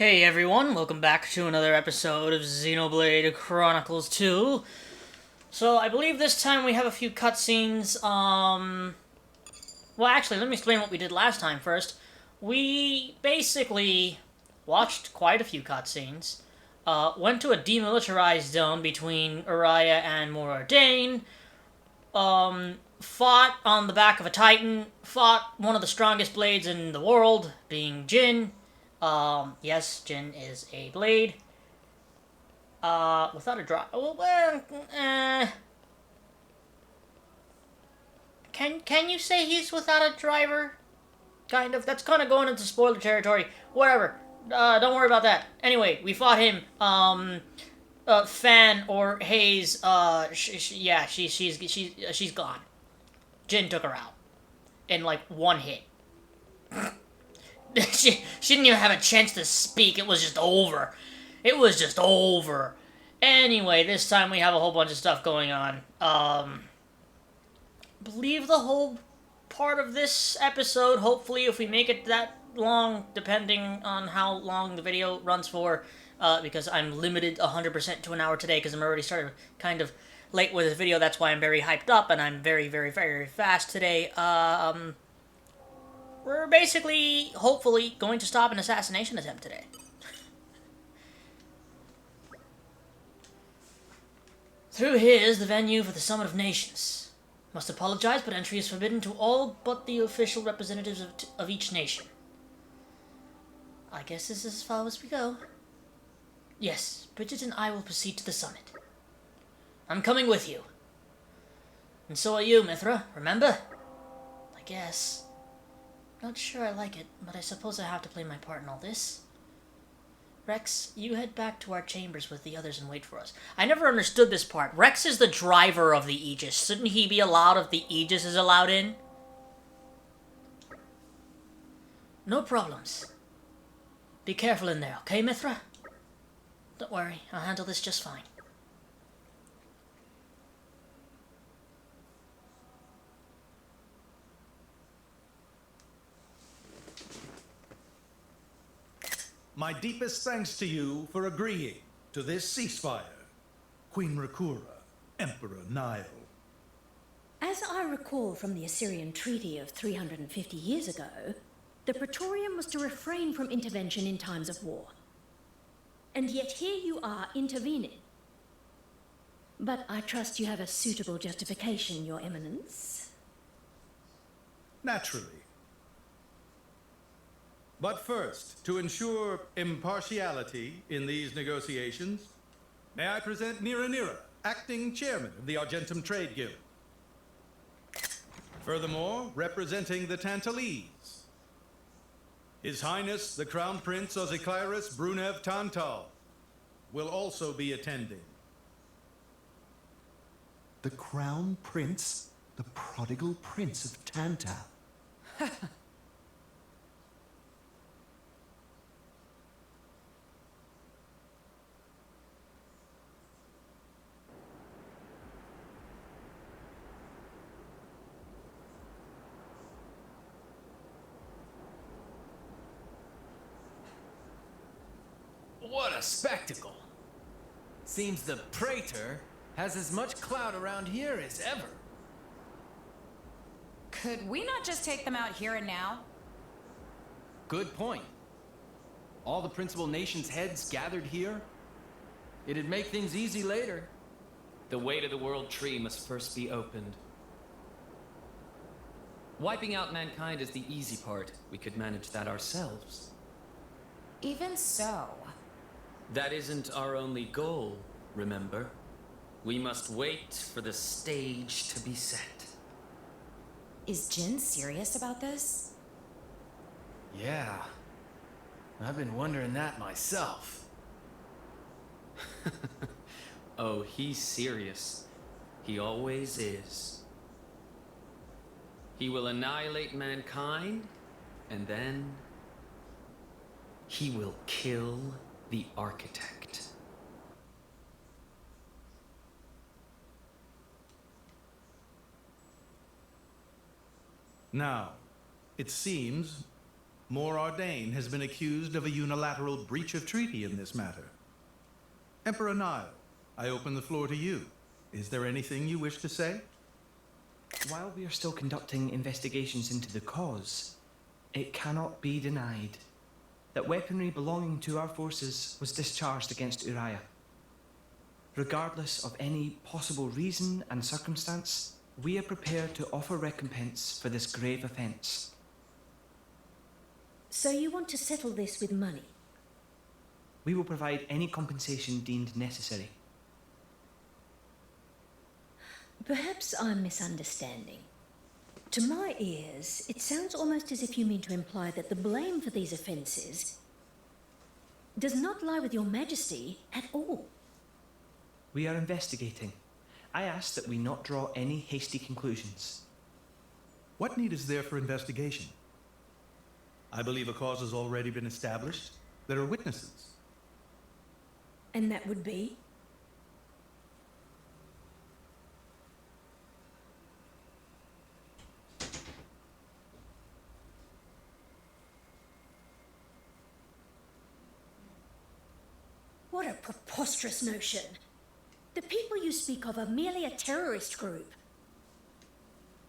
Hey everyone, welcome back to another episode of Xenoblade Chronicles 2. So, I believe this time we have a few cutscenes, Well, actually, let me explain what we did last time first. We basically watched quite a few cutscenes, went to a demilitarized zone between Uriah and Ardain, fought on the back of a Titan, fought one of the strongest blades in the world, being Jin. Yes, Jin is a blade. Without a drop. Can you say he's without a driver? Kind of. That's kind of going into spoiler territory. Whatever. Don't worry about that. Anyway, we fought him. Fan or Hayes. She's gone. Jin took her out in like one hit. she didn't even have a chance to speak. It was just over. It was just over. Anyway, this time we have a whole bunch of stuff going on. Believe the whole part of this episode, hopefully, if we make it that long, depending on how long the video runs for, because I'm limited 100% to an hour today, because I'm already started kind of late with this video. That's why I'm very hyped up, and I'm very, very, very fast today. We're basically, hopefully, going to stop an assassination attempt today. Through here is the venue for the Summit of Nations. Must apologize, but entry is forbidden to all but the official representatives of each nation. I guess this is as far as we go. Yes, Bridget and I will proceed to the summit. I'm coming with you. And so are you, Mithra, remember? I guess. Not sure I like it, but I suppose I have to play my part in all this. Rex, you head back to our chambers with the others and wait for us. I never understood this part. Rex is the driver of the Aegis. Shouldn't he be allowed if the Aegis is allowed in? No problems. Be careful in there, okay, Mithra? Don't worry, I'll handle this just fine. My deepest thanks to you for agreeing to this ceasefire, Queen Rakura, Emperor Nile. As I recall from the Assyrian treaty of 350 years ago, the Praetorium was to refrain from intervention in times of war. And yet here you are intervening. But I trust you have a suitable justification, Your Eminence. Naturally. But first, to ensure impartiality in these negotiations, may I present Nira, acting chairman of the Argentum Trade Guild. Furthermore, representing the Tantalese, His Highness the Crown Prince Ozikairis Brunev Tantal will also be attending. The Crown Prince? The prodigal Prince of Tantal? What a spectacle! Seems the Praetor has as much clout around here as ever. Could we not just take them out here and now? Good point. All the principal nations' heads gathered here? It'd make things easy later. The way to the world tree must first be opened. Wiping out mankind is the easy part. We could manage that ourselves. Even so. That isn't our only goal, remember? We must wait for the stage to be set. Is Jin serious about this? Yeah. I've been wondering that myself. Oh, he's serious. He always is. He will annihilate mankind, and then he will kill the architect. Now, it seems More Ardain has been accused of a unilateral breach of treaty in this matter. Emperor Nile, I open the floor to you. Is there anything you wish to say? While we are still conducting investigations into the cause, it cannot be denied that weaponry belonging to our forces was discharged against Uriah. Regardless of any possible reason and circumstance, we are prepared to offer recompense for this grave offence. So you want to settle this with money? We will provide any compensation deemed necessary. Perhaps I'm misunderstanding. To my ears, it sounds almost as if you mean to imply that the blame for these offences does not lie with your Majesty at all. We are investigating. I ask that we not draw any hasty conclusions. What need is there for investigation? I believe a cause has already been established. There are witnesses. And that would be? What a preposterous notion. The people you speak of are merely a terrorist group.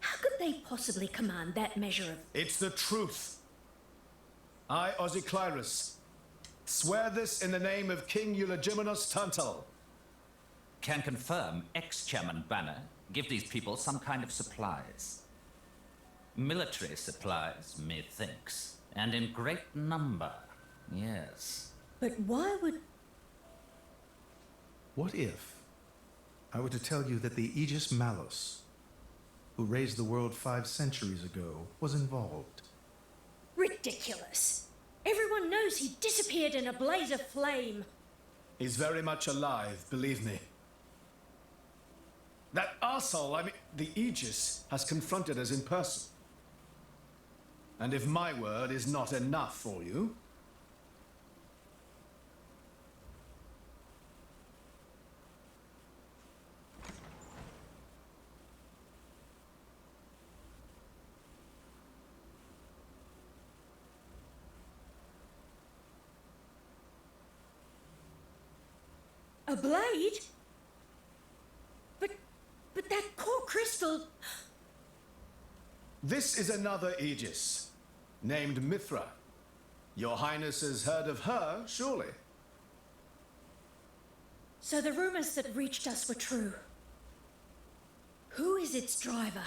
How could they possibly command that measure of... It's the truth. I, Ozyclyrus, swear this in the name of King Eulogimenos Tantal. Can confirm ex-chairman Banner give these people some kind of supplies. Military supplies, methinks, and in great number, yes. But why would... What if I were to tell you that the Aegis Malos, who raised the world 5 centuries ago, was involved? Ridiculous. Everyone knows he disappeared in a blaze of flame. He's very much alive, believe me. That arsehole, the Aegis, has confronted us in person. And if my word is not enough for you... A blade? But that core crystal... This is another Aegis, named Mithra. Your Highness has heard of her, surely? So the rumors that reached us were true. Who is its driver?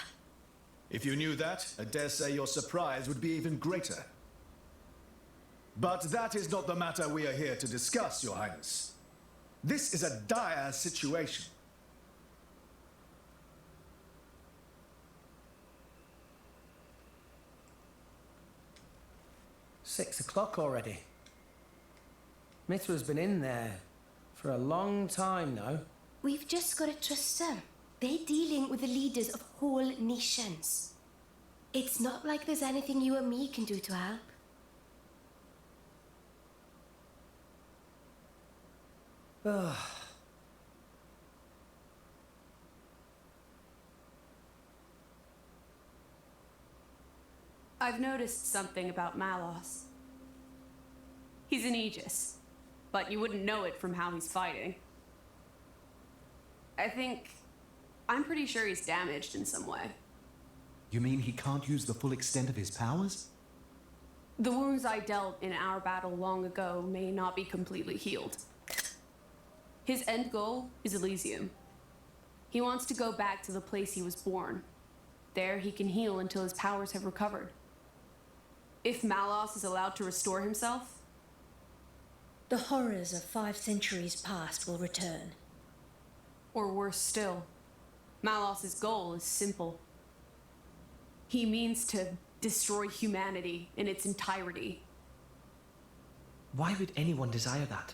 If you knew that, I dare say your surprise would be even greater. But that is not the matter we are here to discuss, Your Highness. This is a dire situation. "6 o'clock already. Mithra's been in there for a long time now. We've just got to trust them. They're dealing with the leaders of whole nations. It's not like there's anything you or me can do to help. Ugh. I've noticed something about Malos. He's an Aegis, but you wouldn't know it from how he's fighting. I'm pretty sure he's damaged in some way. You mean he can't use the full extent of his powers? The wounds I dealt in our battle long ago may not be completely healed. His end goal is Elysium. He wants to go back to the place he was born. There he can heal until his powers have recovered. If Malos is allowed to restore himself, The horrors of 5 centuries past will return. or worse still, Malos' goal is simple. He means to destroy humanity in its entirety. Why would anyone desire that?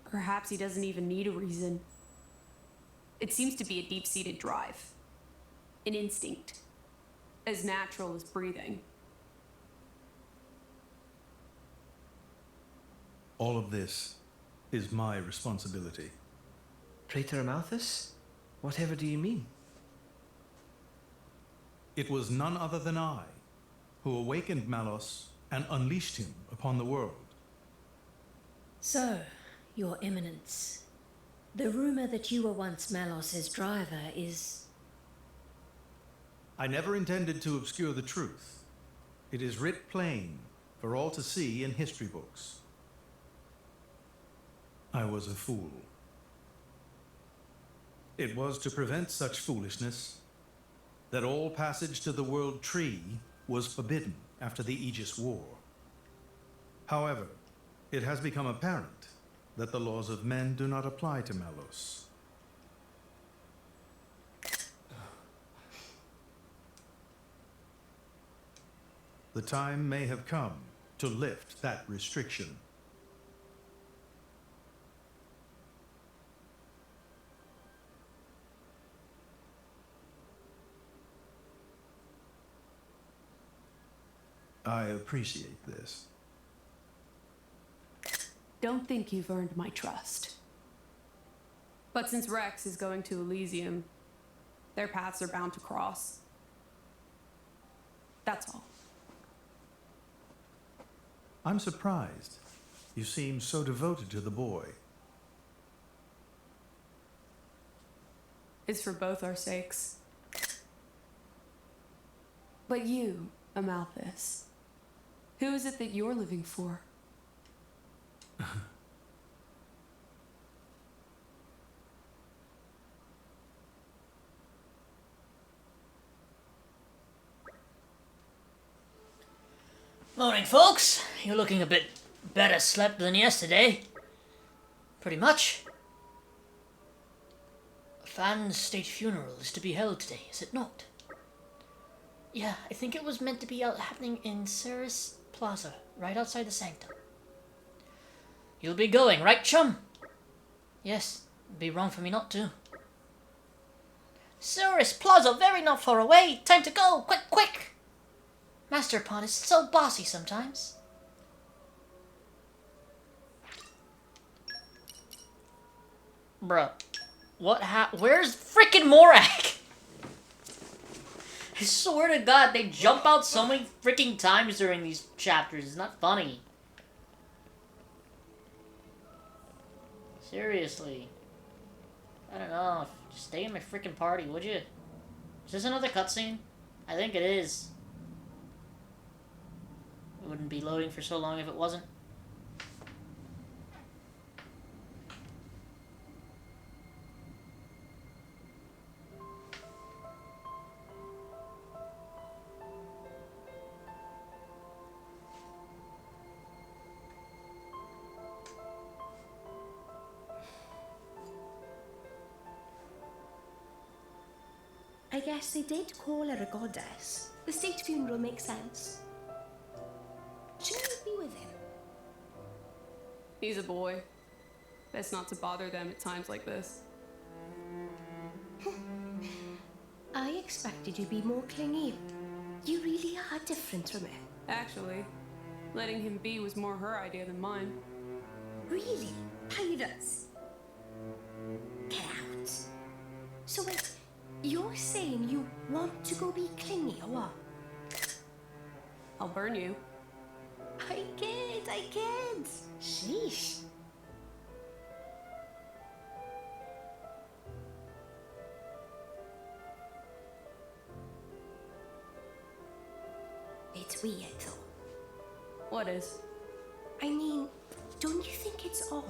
Perhaps he doesn't even need a reason. It seems to be a deep-seated drive. An instinct. As natural as breathing. All of this is my responsibility. Praetor Amalthus? Whatever do you mean? It was none other than I who awakened Malos and unleashed him upon the world. So, Your Eminence, the rumor that you were once Malos's driver is... I never intended to obscure the truth. It is writ plain for all to see in history books. I was a fool. It was to prevent such foolishness that all passage to the World Tree was forbidden after the Aegis War. However, it has become apparent that the laws of men do not apply to Malos. The time may have come to lift that restriction. I appreciate this. Don't think you've earned my trust. But since Rex is going to Elysium, their paths are bound to cross. That's all. I'm surprised. You seem so devoted to the boy. It's for both our sakes. But you, Amalthus, who is it that you're living for? Morning, folks. You're looking a bit better slept than yesterday. Pretty much. A fan's state funeral is to be held today, is it not? Yeah, I think it was meant to be happening in Ceres Plaza, right outside the Sanctum. You'll be going, right, chum? Yes, it'd be wrong for me not to. Ceres Plaza, very not far away. Time to go, quick, quick! Master Pawn is so bossy sometimes. Bruh. Where's frickin' Morak? I swear to God, they jump out so many freaking times during these chapters. It's not funny. Seriously. I don't know. Just stay in my freaking party, would you? Is this another cutscene? I think it is. It wouldn't be loading for so long if it wasn't. I guess they did call her a goddess. The state funeral makes sense. Shouldn't you be with him? He's a boy. Best not to bother them at times like this. I expected you to be more clingy. You really are different from him. Actually, letting him be was more her idea than mine. Really? Pirates? Get out. So wait, you're saying you want to go be clingy or what? I'll burn you. I can't. Sheesh. It's weird though. What is? I mean, don't you think it's odd?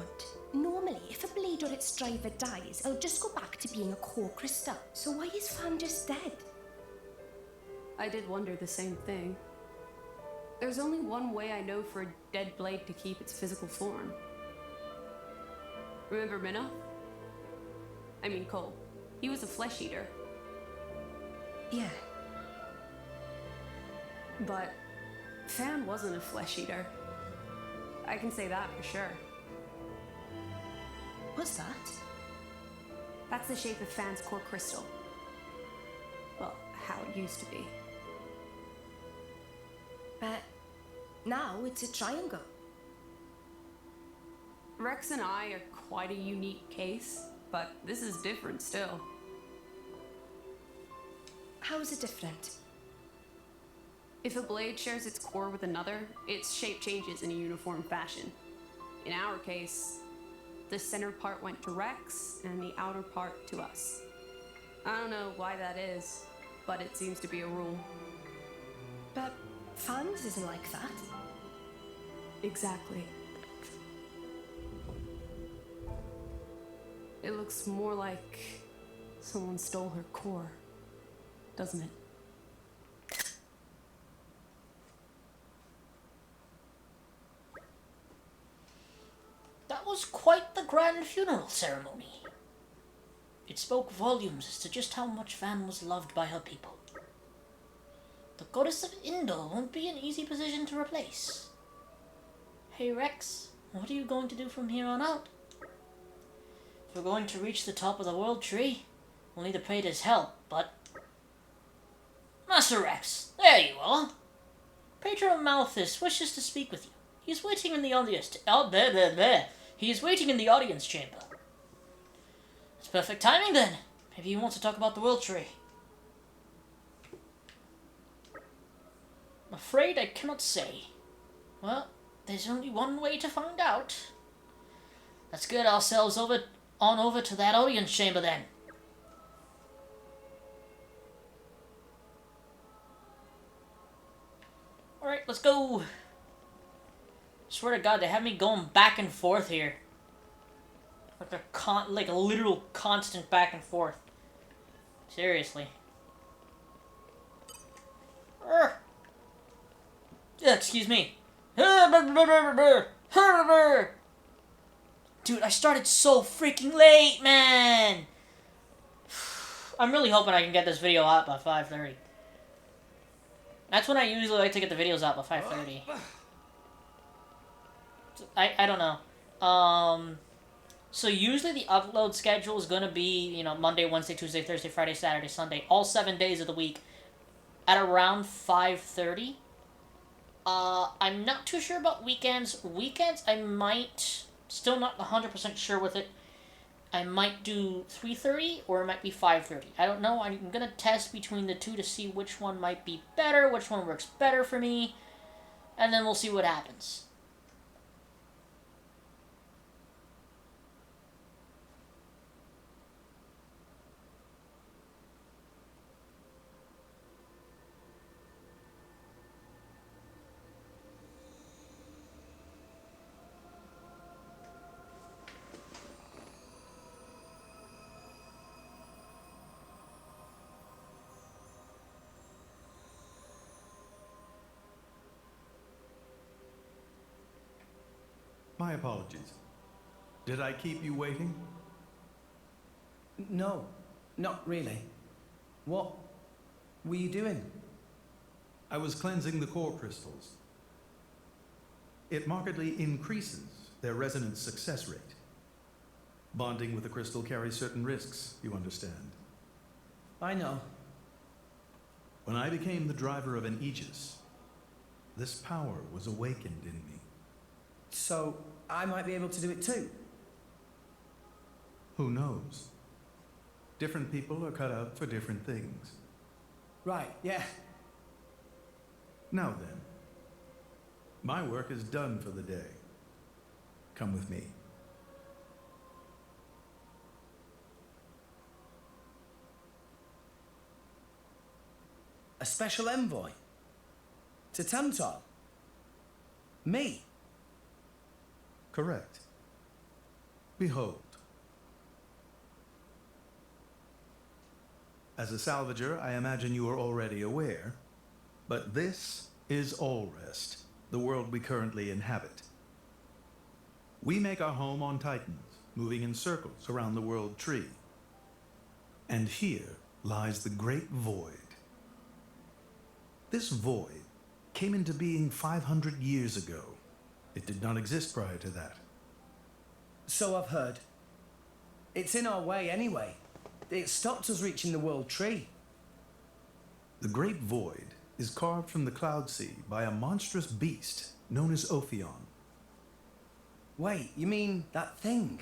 Normally, if a blade or its driver dies, it'll just go back to being a core crystal. So why is Fan just dead? I did wonder the same thing. There's only one way I know for a dead blade to keep its physical form. Remember Minna? I mean Cole. He was a flesh eater. Yeah. But Fan wasn't a flesh eater. I can say that for sure. What's that? That's the shape of Fan's core crystal. Well, how it used to be. But now it's a triangle. Rex and I are quite a unique case, but this is different still. How is it different? If a blade shares its core with another, its shape changes in a uniform fashion. In our case, the center part went to Rex and the outer part to us. I don't know why that is, but it seems to be a rule. But Fans isn't like that. Exactly. It looks more like someone stole her core, doesn't it? That was quite the grand funeral ceremony. It spoke volumes as to just how much Van was loved by her people. The goddess of Indol won't be an easy position to replace. Hey Rex, what are you going to do from here on out? If we're going to reach the top of the world tree, we'll need to pray to his help, but... Master Rex, there you are. Patron Malthus wishes to speak with you. He's waiting in the audience... He is waiting in the audience chamber. It's perfect timing then. Maybe he wants to talk about the world tree. I'm afraid I cannot say. Well, there's only one way to find out. Let's get ourselves on over to that audience chamber then. Alright, let's go. Swear to God, they have me going back and forth here. Like a literal constant back and forth. Seriously. Excuse me. Dude, I started so freaking late, man. I'm really hoping I can get this video out by 5:30. That's when I usually like to get the videos out by 5:30. I don't know. So usually the upload schedule is going to be, you know, Monday, Wednesday, Tuesday, Thursday, Friday, Saturday, Sunday, all 7 days of the week at around 5:30. I'm not too sure about weekends. Weekends, I might, still not 100% sure with it. I might do 3:30 or it might be 5:30. I don't know. I'm going to test between the two to see which one might be better, which one works better for me, and then we'll see what happens. My apologies. Did I keep you waiting? No, not really. What were you doing? I was cleansing the core crystals. It markedly increases their resonance success rate. Bonding with the crystal carries certain risks, you understand. I know. When I became the driver of an Aegis, this power was awakened in me. So, I might be able to do it too? Who knows? Different people are cut out for different things. Right, yeah. Now then, my work is done for the day. Come with me. A special envoy? To Tantor? Me? Correct. Behold. As a salvager, I imagine you are already aware, but this is Allrest, the world we currently inhabit. We make our home on Titans, moving in circles around the world tree. And here lies the Great Void. This void came into being 500 years ago. It did not exist prior to that. So I've heard. It's in our way anyway. It stopped us reaching the world tree. The Great Void is carved from the Cloud Sea by a monstrous beast known as Ophion. Wait, you mean that thing?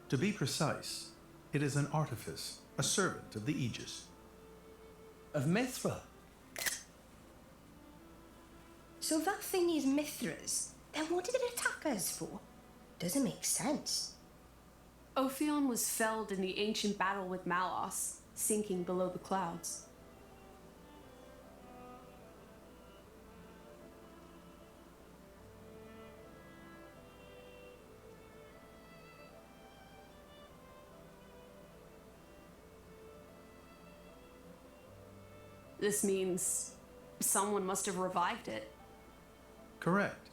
To be precise, it is an artifice, a servant of the Aegis. Of Mithra? So that thing is Mithra's. Then what did it attack us for? Doesn't make sense. Ophion was felled in the ancient battle with Malos, sinking below the clouds. This means someone must have revived it. Correct.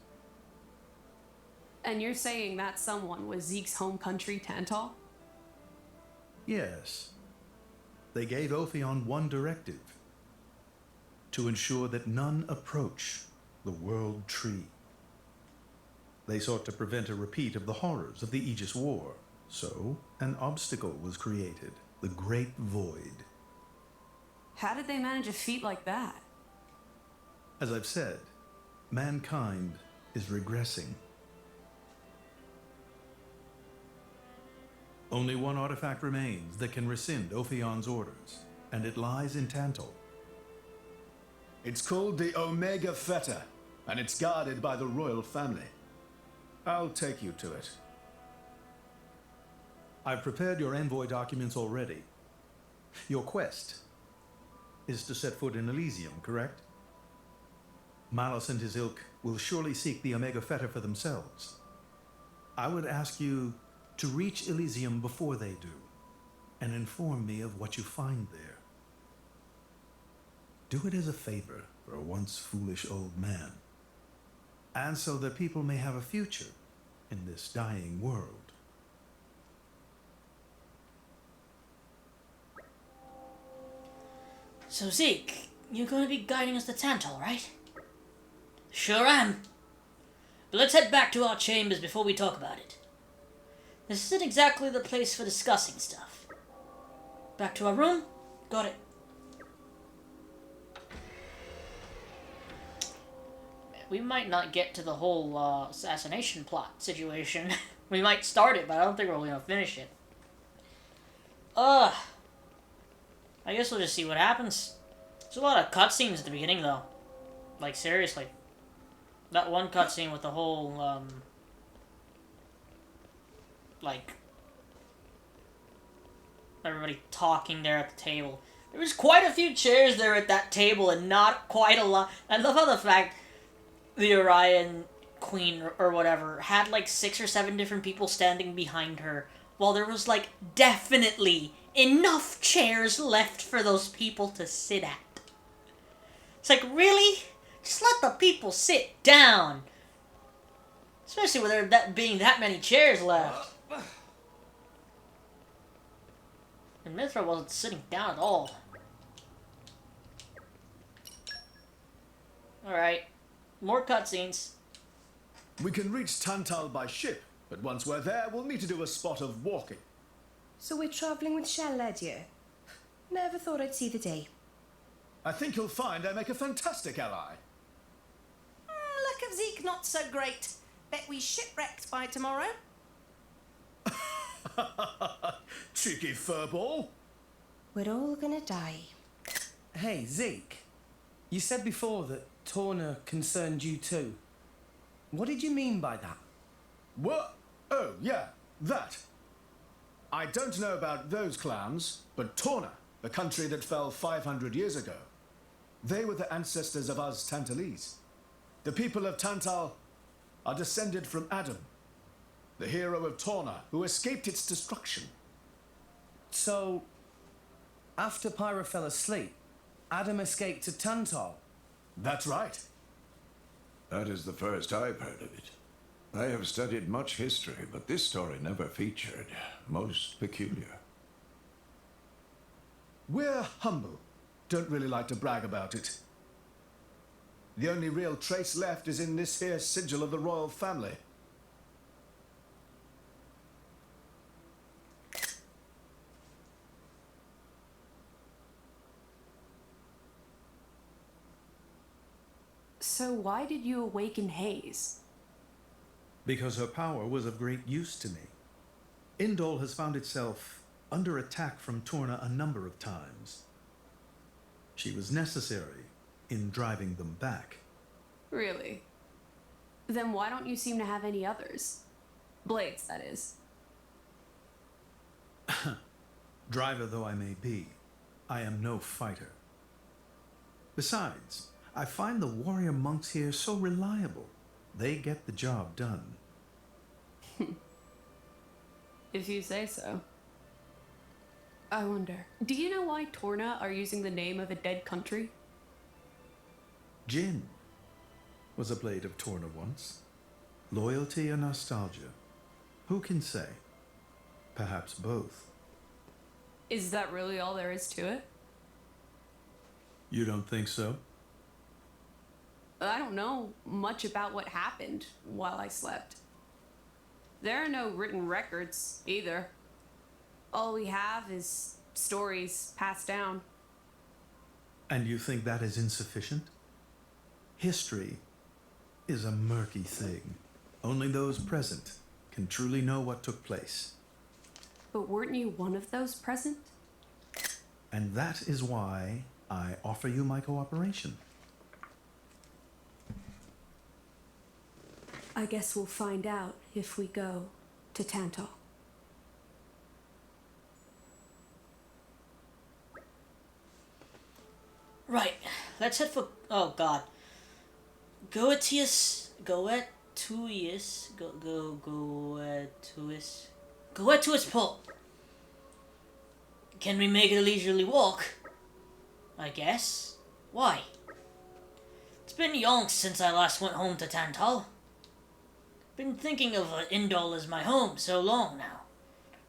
And you're saying that someone was Zeke's home country, Tantal? Yes. They gave Ophion one directive: to ensure that none approach the World Tree. They sought to prevent a repeat of the horrors of the Aegis War. So, an obstacle was created, the Great Void. How did they manage a feat like that? As I've said, mankind is regressing. Only one artifact remains that can rescind Ophion's orders, and it lies in Tantal. It's called the Omega Fetter, and it's guarded by the royal family. I'll take you to it. I've prepared your envoy documents already. Your quest is to set foot in Elysium, correct? Malos and his ilk will surely seek the Omega Fetter for themselves. I would ask you to reach Elysium before they do, and inform me of what you find there. Do it as a favor for a once foolish old man, and so that people may have a future in this dying world. So Zeke, you're going to be guiding us to Tantal, right? Sure am. But let's head back to our chambers before we talk about it. This isn't exactly the place for discussing stuff. Back to our room? Got it. We might not get to the whole assassination plot situation. We might start it, but I don't think we're going to finish it. I guess we'll just see what happens. There's a lot of cutscenes at the beginning, though. Like, seriously. That one cutscene with the whole, like, everybody talking there at the table. There was quite a few chairs there at that table, and not quite a lot. I love how the fact the Ardain queen, or whatever, had, like, 6 or 7 different people standing behind her, while there was, like, definitely enough chairs left for those people to sit at. It's like, really? Just let the people sit down. Especially with there being that many chairs left. And Mithra wasn't sitting down at all. Alright. More cutscenes. We can reach Tantal by ship, but once we're there, we'll need to do a spot of walking. So we're travelling with Shell, dear. Never thought I'd see the day. I think you'll find I make a fantastic ally. Luck of Zeke not so great. Bet we shipwrecked by tomorrow. Cheeky furball. We're all gonna die. Hey, Zeke. You said before that Torna concerned you too. What did you mean by that? What? Oh, yeah, that. I don't know about those clowns, but Torna, the country that fell 500 years ago, they were the ancestors of us Tantalese. The people of Tantal are descended from Adam, the hero of Torna, who escaped its destruction. So, after Pyra fell asleep, Adam escaped to Tantal? That's right. That is the first I've heard of it. I have studied much history, but this story never featured. Most peculiar. We're humble. Don't really like to brag about it. The only real trace left is in this here sigil of the royal family. So why did you awaken Haze? Because her power was of great use to me. Indol has found itself under attack from Torna a number of times. She was necessary in driving them back. Really? Then why don't you seem to have any others? Blades, that is. Driver though I may be, I am no fighter. Besides, I find the warrior monks here so reliable. They get the job done. If you say so. I wonder, do you know why Torna are using the name of a dead country? Jin was a blade of Torna once. Loyalty or nostalgia? Who can say? Perhaps both. Is that really all there is to it? You don't think so? I don't know much about what happened while I slept. There are no written records, either. All we have is stories passed down. And you think that is insufficient? History is a murky thing. Only those present can truly know what took place. But weren't you one of those present? And that is why I offer you my cooperation. I guess we'll find out if we go to Tantal. Right, let's head for... Oh, God. Goetuis Port. Can we make it a leisurely walk? I guess. Why? It's been yonks since I last went home to Tantal. Been thinking of Indol as my home so long now.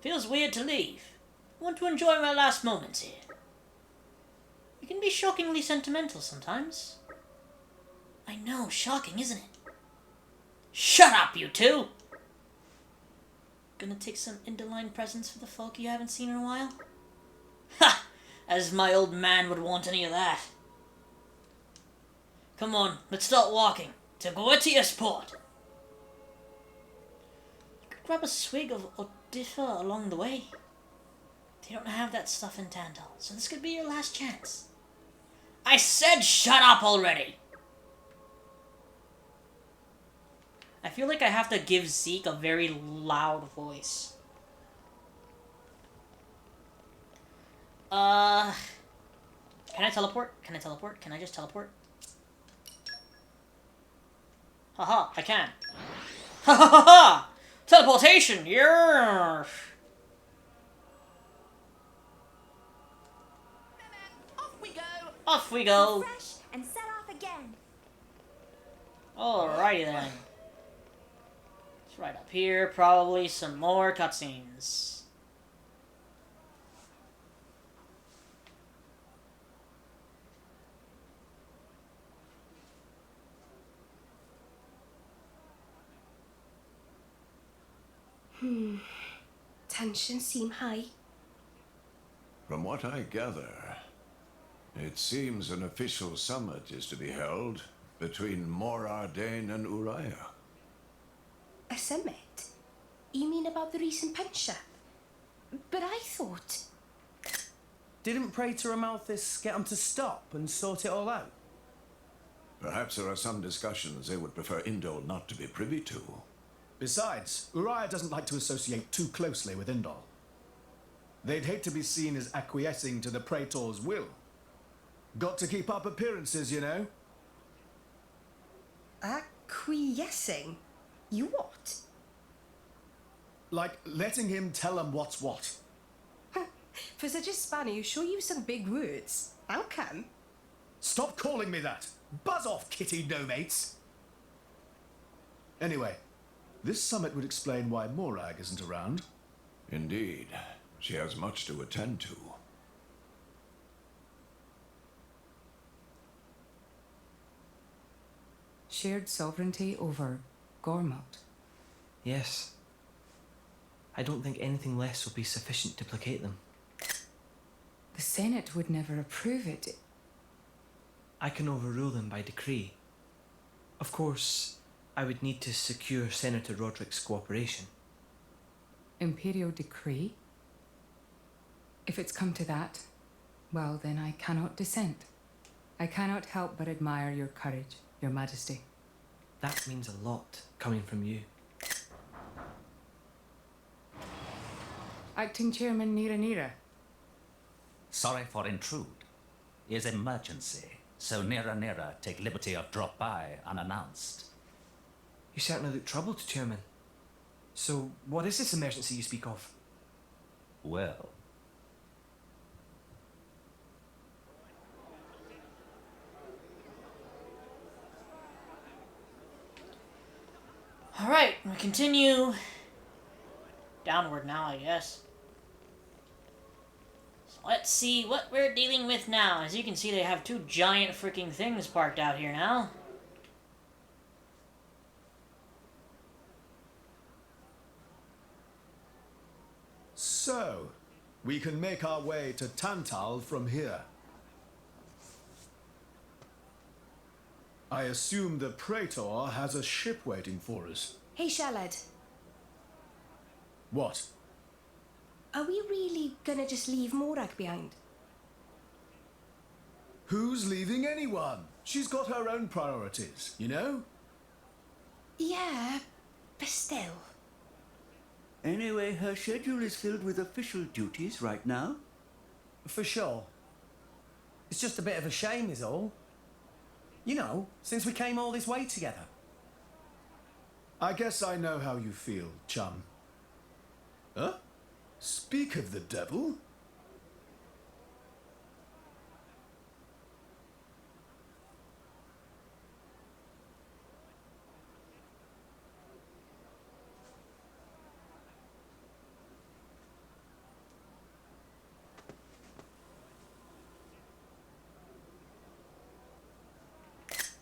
Feels weird to leave. Want to enjoy my last moments here. You can be shockingly sentimental sometimes. I know, shocking, isn't it? Shut up, you two! Gonna take some Indoline presents for the folk you haven't seen in a while? Ha! As my old man would want any of that. Come on, let's start walking to Goetuis Port. You could grab a swig of Odifa along the way. They don't have that stuff in Tantal, so this could be your last chance. I said shut up already! I feel like I have to give Zeke a very loud voice. Can I teleport? Can I teleport? Can I just teleport? Haha, I can. Ha ha ha ha! Teleportation! Yeah! Off we go! Off we go! Refresh and set off again. Alrighty then. It's right up here, probably some more cutscenes. Tensions seem high. From what I gather, it seems an official summit is to be held between Mor Ardain and Uriah. A summit? You mean about the recent punch-up? But I thought... Didn't Praetor Amalthus get them to stop and sort it all out? Perhaps there are some discussions they would prefer Indol not to be privy to. Besides, Uriah doesn't like to associate too closely with Indol. They'd hate to be seen as acquiescing to the Praetor's will. Got to keep up appearances, you know. Acquiescing? You what? Like letting him tell them what's what. For such a spanner, you sure use some big words. How come? Stop calling me that! Buzz off, kitty no-mates! Anyway, this summit would explain why Morag isn't around. Indeed, she has much to attend to. Shared sovereignty over Gormott. Yes. I don't think anything less will be sufficient to placate them. The Senate would never approve it. I can overrule them by decree. Of course, I would need to secure Senator Roderick's cooperation. Imperial decree? If it's come to that, well, then I cannot dissent. I cannot help but admire your courage, your majesty. That means a lot, coming from you. Acting Chairman Nira Nira. Sorry for intrude. Is emergency, so Nira Nira take liberty of drop by unannounced. You certainly look troubled, Chairman. So, what is this emergency you speak of? Well, Alright, we continue downward now, I guess. So let's see what we're dealing with now. As you can see, they have two giant freaking things parked out here now. So, we can make our way to Tantal from here. I assume the Praetor has a ship waiting for us. Hey, Shalad. What? Are we really gonna just leave Morag behind? Who's leaving anyone? She's got her own priorities, you know? Yeah, but still. Anyway, her schedule is filled with official duties right now. For sure. It's just a bit of a shame is all. You know, since we came all this way together. I guess I know how you feel, chum. Huh? Speak of the devil?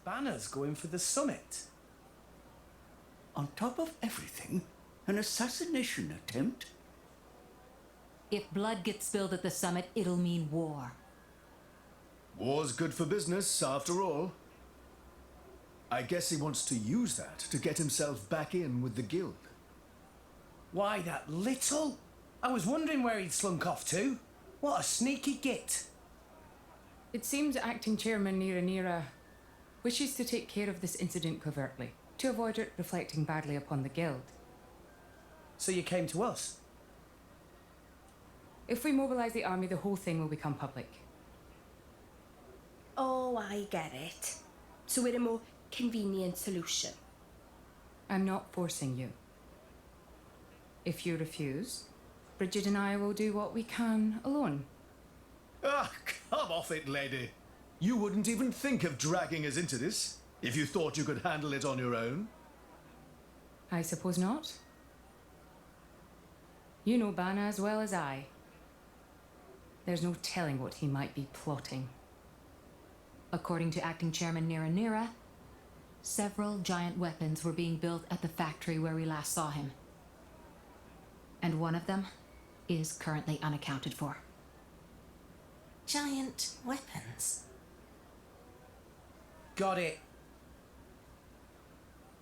Banner's going for the summit. On top of everything, an assassination attempt? If blood gets spilled at the summit, it'll mean war. War's good for business, after all. I guess he wants to use that to get himself back in with the guild. Why, that little? I was wondering where he'd slunk off to. What a sneaky git. It seems Acting Chairman Nira Nira wishes to take care of this incident covertly, to avoid it reflecting badly upon the guild. So you came to us? If we mobilize the army, the whole thing will become public. Oh, I get it. So we're a more convenient solution. I'm not forcing you. If you refuse, Bridget and I will do what we can alone. Ah, come off it, lady. You wouldn't even think of dragging us into this, if you thought you could handle it on your own. I suppose not. You know Bana as well as I. There's no telling what he might be plotting. According to Acting Chairman Nira Nira, several giant weapons were being built at the factory where we last saw him. And one of them is currently unaccounted for. Giant weapons. Got it.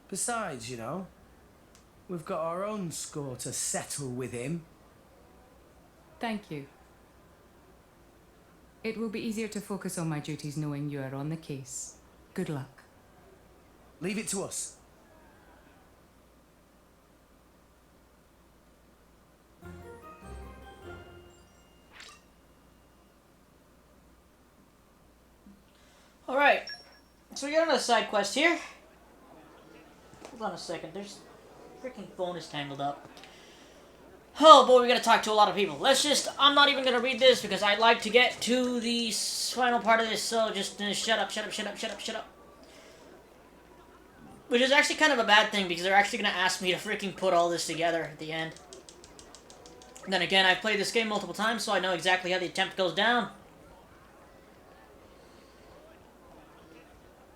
Besides, you know, we've got our own score to settle with him. Thank you. It will be easier to focus on my duties knowing you are on the case. Good luck. Leave it to us. Alright, so we got another side quest here. Hold on a second, there's... freaking phone is tangled up. Oh boy, we gotta talk to a lot of people. Let's just... I'm not even gonna read this because I'd like to get to the final part of this, so just shut up. Which is actually kind of a bad thing because they're actually gonna ask me to freaking put all this together at the end. Then again, I've played this game multiple times, so I know exactly how the attempt goes down.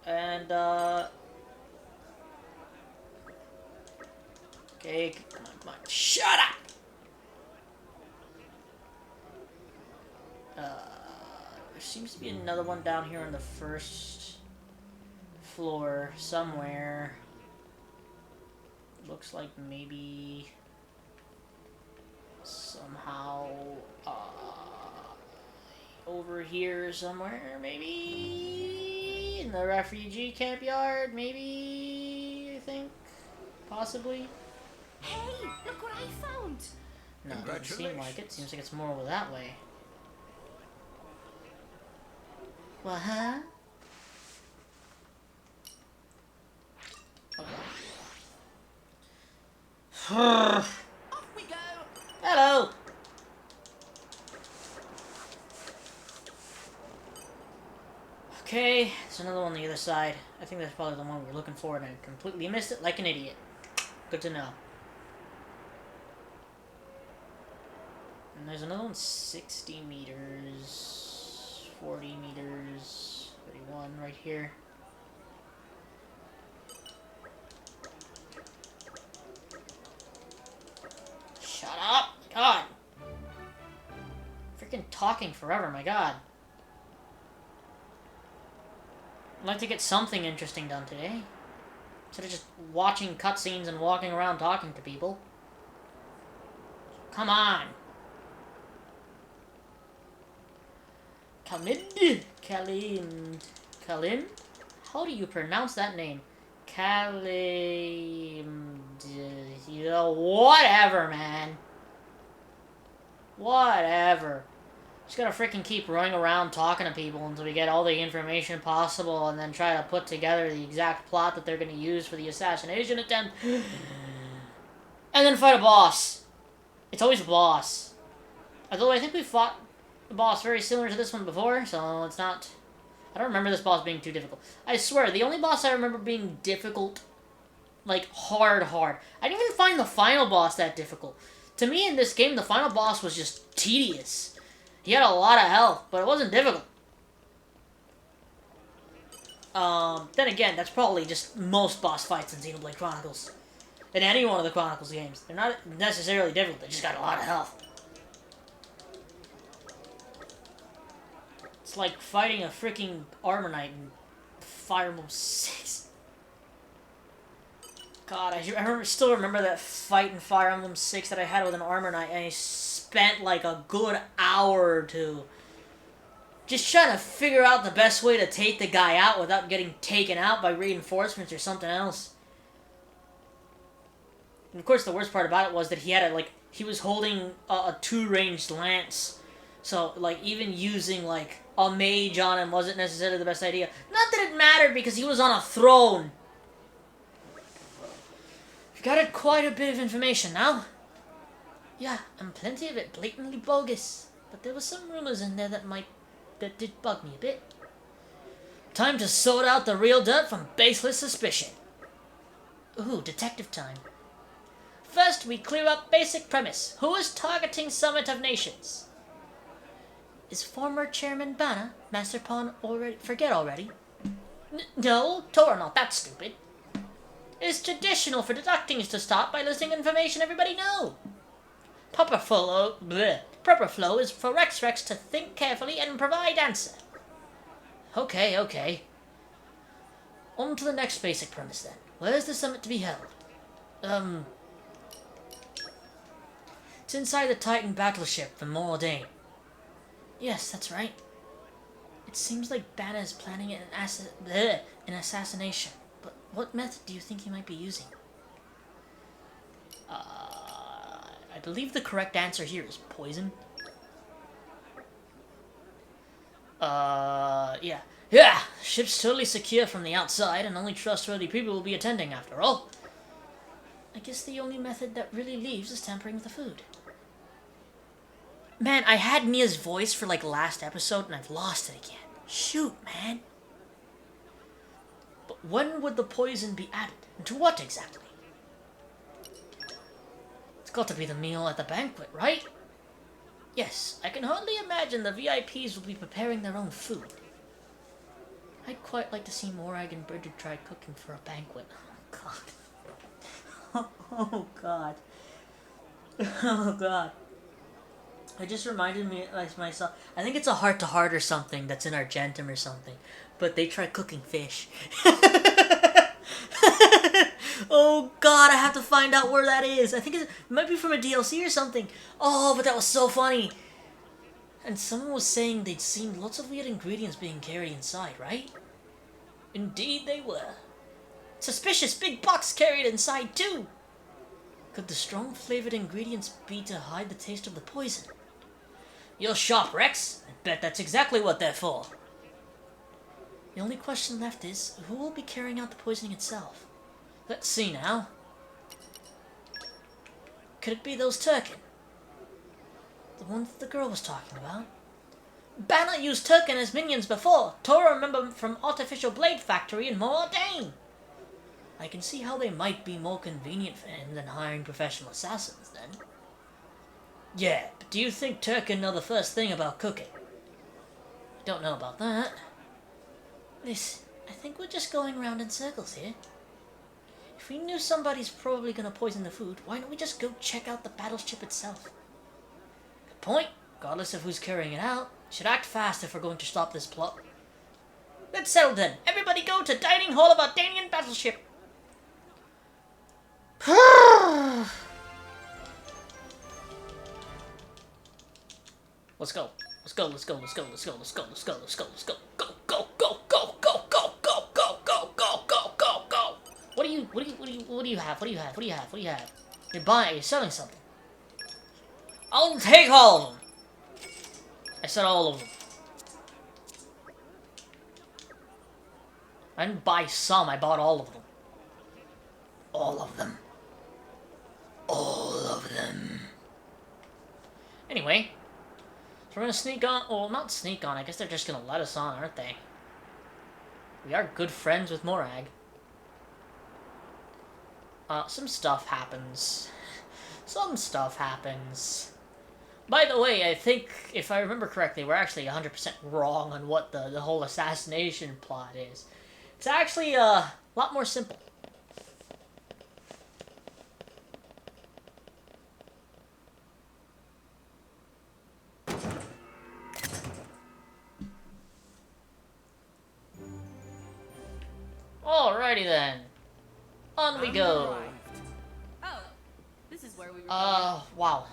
And, okay, come on. Shut up! There seems to be another one down here on the first floor somewhere. Looks like maybe... somehow over here somewhere, maybe in the refugee camp yard, maybe, I think, possibly. Hey, look what I found! No, it doesn't seem like it. Seems like it's more over that way. Well, huh? Off we go! Hello! Okay, there's another one on the other side. I think that's probably the one we were looking for, and I completely missed it like an idiot. Good to know. And there's another one 60 meters, 40 meters, 31 right here. Shut up! God! Freaking talking forever, my god. I'd like to get something interesting done today. Instead of just watching cutscenes and walking around talking to people. Come on! Kalind. How do you pronounce that name? You know, whatever, man. Whatever. Just gotta freaking keep running around talking to people until we get all the information possible and then try to put together the exact plot that they're gonna use for the assassination attempt. And then fight a boss. It's always a boss. Although I think we fought a boss very similar to this one before, so it's not... I don't remember this boss being too difficult. I swear, the only boss I remember being difficult, like, hard. I didn't even find the final boss that difficult. To me, in this game, the final boss was just tedious. He had a lot of health, but it wasn't difficult. Then again, that's probably just most boss fights in Xenoblade Chronicles. In any one of the Chronicles games. They're not necessarily difficult, they just got a lot of health. It's like fighting a freaking Armor Knight in Fire Emblem 6. God, I still remember that fight in Fire Emblem 6 that I had with an Armor Knight, and I spent like a good hour or two just trying to figure out the best way to take the guy out without getting taken out by reinforcements or something else. And of course, the worst part about it was that he had he was holding a two-ranged lance. So, like, even using, like, a mage on him wasn't necessarily the best idea. Not that it mattered, because he was on a throne. You've got quite a bit of information now. Yeah, and plenty of it blatantly bogus. But there were some rumors in there that did bug me a bit. Time to sort out the real dirt from baseless suspicion. Ooh, detective time. First, we clear up basic premise. Who is targeting Summit of Nations? Is former Chairman Banner, Master Pawn forget already? No, Torah not that stupid. It is traditional for deductings to start by listing information everybody know. Proper flow is for Rex to think carefully and provide answer. Okay. On to the next basic premise then. Where is the summit to be held? It's inside the Titan battleship from Ardain. Yes, that's right. It seems like Banner is planning an assassination. But what method do you think he might be using? I believe the correct answer here is poison. Yeah. Yeah! Ship's totally secure from the outside, and only trustworthy people will be attending after all. I guess the only method that really leaves is tampering with the food. Man, I had Mia's voice for, like, last episode, and I've lost it again. Shoot, man. But when would the poison be added? And to what exactly? It's got to be the meal at the banquet, right? Yes, I can hardly imagine the VIPs will be preparing their own food. I'd quite like to see Morag and Bridget try cooking for a banquet. Oh, God. Oh, God. Oh, God. It just reminded me of myself. I think it's a heart-to-heart or something that's in Argentum or something. But they try cooking fish. Oh god, I have to find out where that is. I think it might be from a DLC or something. Oh, but that was so funny. And someone was saying they'd seen lots of weird ingredients being carried inside, right? Indeed they were. Suspicious big box carried inside too. Could the strong flavored ingredients be to hide the taste of the poison? You'll shop, Rex. I bet that's exactly what they're for. The only question left is, who will be carrying out the poisoning itself? Let's see now. Could it be those Turkin? The ones the girl was talking about? Banner used Turkin as minions before. Tora remember from Artificial Blade Factory in Ardain. I can see how they might be more convenient for him than hiring professional assassins, then. Yeah, but do you think Turkin know the first thing about cooking? Don't know about that. Listen, I think we're just going round in circles here. If we knew somebody's probably gonna poison the food, why don't we just go check out the battleship itself? Good point. Regardless of who's carrying it out, should act fast if we're going to stop this plot. Let's settle then. Everybody go to dining hall of Ardainian battleship. Let's go. Let's go. Let's go. Let's go. Let's go. Let's go. Let's go. Let's go. Let's go. Go. Go. Go. Go. Go. Go. Go. Go. Go. Go. Go. Go. Go. What do you have? What do you have? What do you have? What do you have? You're buying. You're selling something. I'll take all of them. I said all of them. I didn't buy some. I bought all of them. All of them. All of them. Anyway. So we're gonna sneak on, well, not sneak on, I guess they're just gonna let us on, aren't they? We are good friends with Morag. Some stuff happens. Some stuff happens. By the way, I think, if I remember correctly, we're actually 100% wrong on what the whole assassination plot is. It's actually a lot more simple. Alrighty then. On we go. Oh, this is where we were. Wow.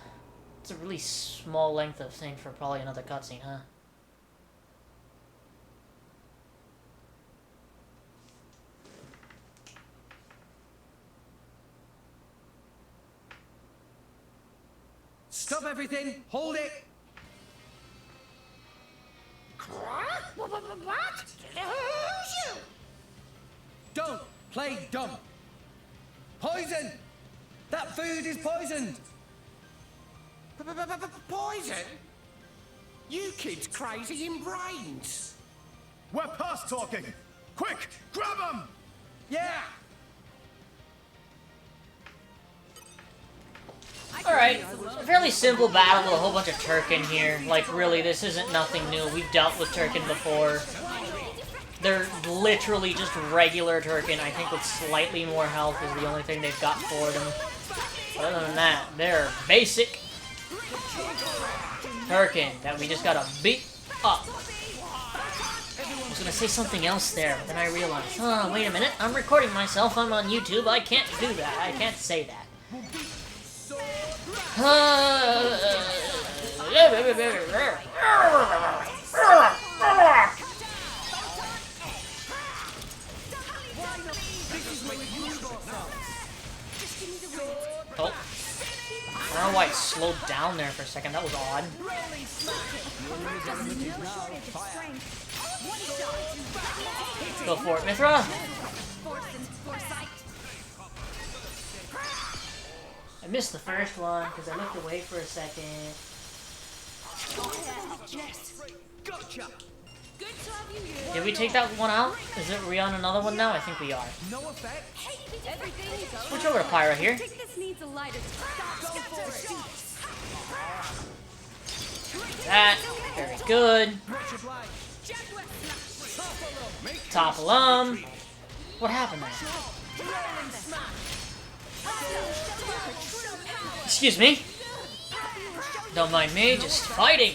It's a really small length of thing for probably another cutscene, huh? Stop everything! Hold it! What? Who's you? Don't play dumb! Poison! That food is poisoned! Poison? You kids crazy in brains. We're past talking! Quick, grab him! Yeah! Alright, a fairly simple battle with a whole bunch of Turkin here. Like, really, this isn't nothing new. We've dealt with Turkin before. They're literally just regular Turkin. I think with slightly more health is the only thing they've got for them. But other than that, they're basic Turkin that we just gotta beat up. I was gonna say something else there, but then I realized, oh, wait a minute, I'm recording myself, I'm on YouTube, I can't do that, I can't say that. Oh. I don't know why it slowed down there for a second, that was odd. Go for it, Mithra! I missed the first one because I looked away for a second. Did we take that one out? Is we on another one now? I think we are. Switch over to Pyra here. That. Very good. Topple him. What happened there? Excuse me. Don't mind me, just fighting.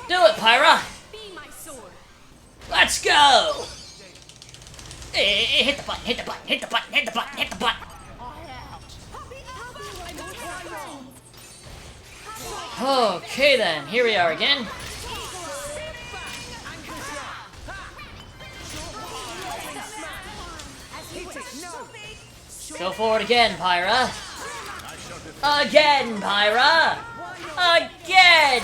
Do it, Pyra! Let's go! Hit the button, hit the button, hit the button, hit the button, hit the button. Okay then, here we are again. Go forward again, Pyra. Again, Pyra. Again.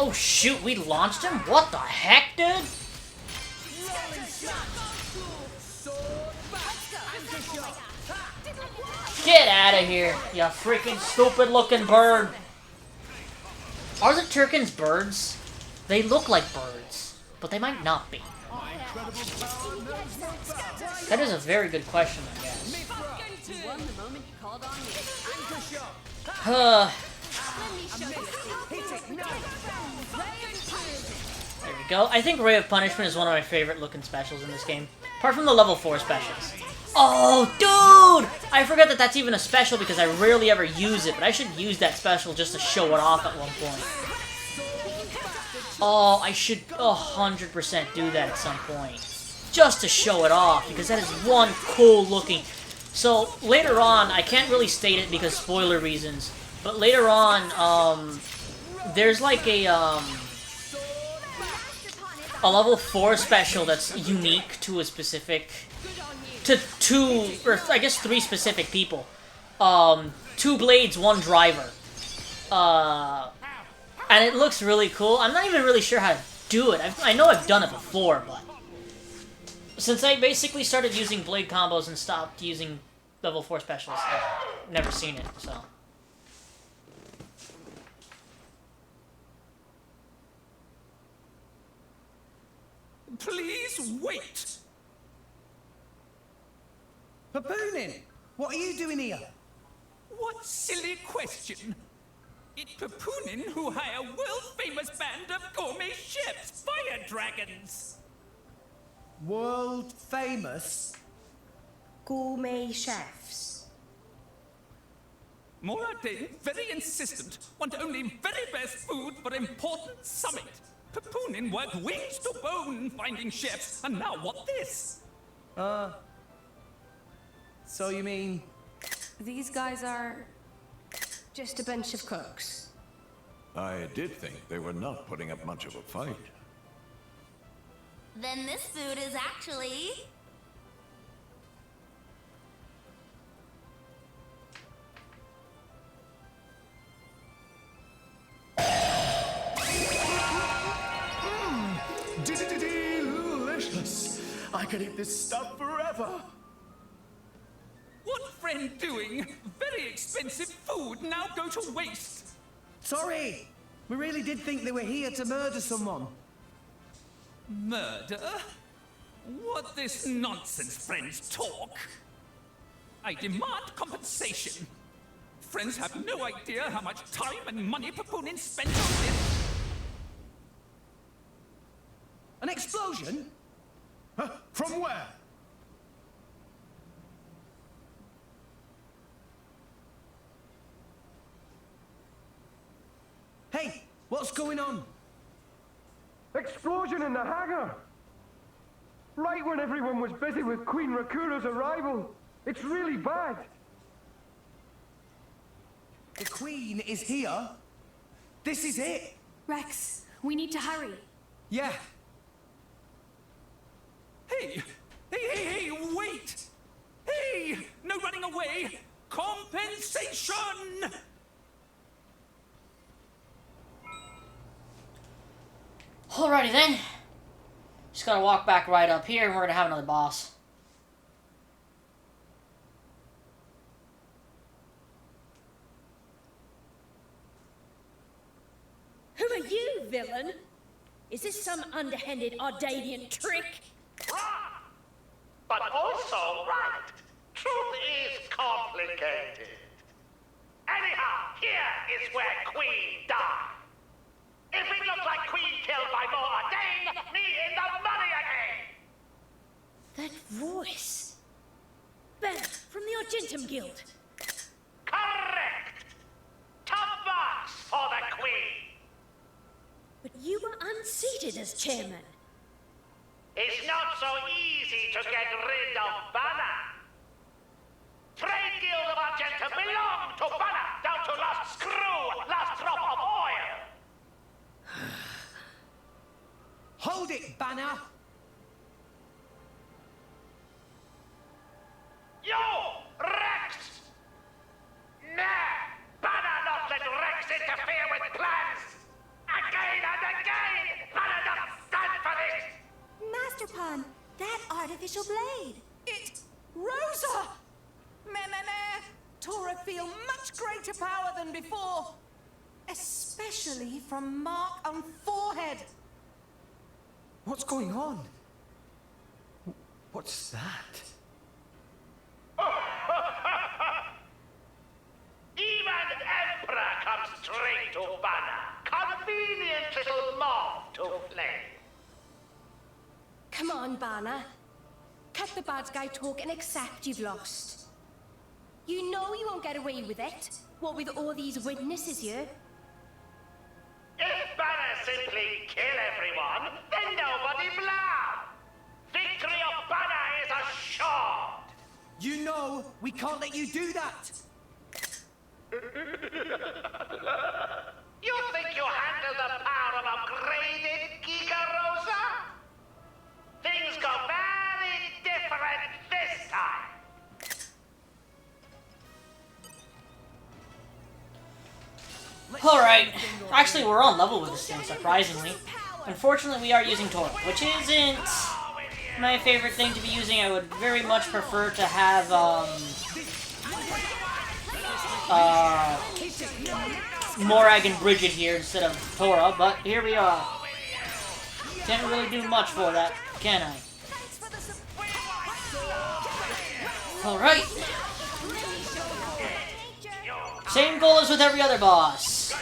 Oh shoot, we launched him? What the heck, dude? Get out of here, you freaking stupid looking bird. Are the Turkins birds? They look like birds, but they might not be. That is a very good question, I guess. There we go. I think Ray of Punishment is one of my favorite looking specials in this game. Apart from the level 4 specials. Oh, dude! I forgot that that's even a special because I rarely ever use it, but I should use that special just to show it off at one point. Oh, I should 100% do that at some point. Just to show it off, because that is one cool looking... So, later on, I can't really state it because spoiler reasons, but later on, there's like a level 4 special that's unique to a specific... to 2, or I guess 3 specific people. 2 blades, 1 driver. And it looks really cool. I'm not even really sure how to do it. I know I've done it before, but... Since I basically started using blade combos and stopped using level 4 specials, I've never seen it, so... Please wait! Papoonin, what are you doing here? What silly question! It's Papoonin who hire world-famous band of gourmet chefs, fire dragons! World famous? Gourmet chefs. Ardain, very insistent, want only very best food for important summit. Papoonin worked wings to bone finding chefs, and now what this? So you mean... These guys are just a bunch of cooks. I did think they were not putting up much of a fight. Then this food is actually... Delicious! I could eat this stuff forever! What friend doing? Very expensive food now go to waste! Sorry! We really did think they were here to murder someone. Murder? What this nonsense friends talk? I demand compensation. Friends have no idea how much time and money Papoonin spent on this. An explosion? From where? Hey, what's going on? Explosion in the hangar! Right when everyone was busy with Queen Rakura's arrival. It's really bad. The Queen is here? This is it? Rex, we need to hurry. Yeah. Hey, wait! Hey, no running away! Compensation! Alrighty then. Just gotta walk back right up here and we're gonna have another boss. Who are you, villain? Is this some underhanded Ardanian trick? But also right. Truth is complicated. Anyhow, here is where Queen died. If it looks like Queen killed by more Ardain, me in the money again! That voice. Bella, from the Argentum Guild. Correct! Top marks for the unseated as chairman. It's not so easy to get rid of Banner. Trade Guild of Argenta belong to Banner, down to last screw, last drop of oil. Hold it, Banner! You, Rex! Nah, Banner not let Rex interfere with plans. Again and again, Banner don't stand for this. Master Pan, that artificial blade. It... Rosa! Meh. Tora feel much greater power than before. Especially from mark on forehead. What's going on? What's that? Even Emperor comes straight to Banner. Convenient little mob to play. Come on, Banner. Cut the bad guy talk and accept you've lost. You know you won't get away with it. What with all these witnesses here? If Banner simply kill everyone, then nobody blab. Victory of Banner is assured. You know we can't let you do that! You think you handle the power of upgraded Giga Rosa? Things go very different this time. Alright. Actually, we're on level with this thing, surprisingly. Unfortunately, we are using Tora, which isn't my favorite thing to be using. I would very much prefer to have, Morag and Bridget here instead of Tora, but here we are. Can't really do much for that, can I? Alright. Same goal as with every other boss.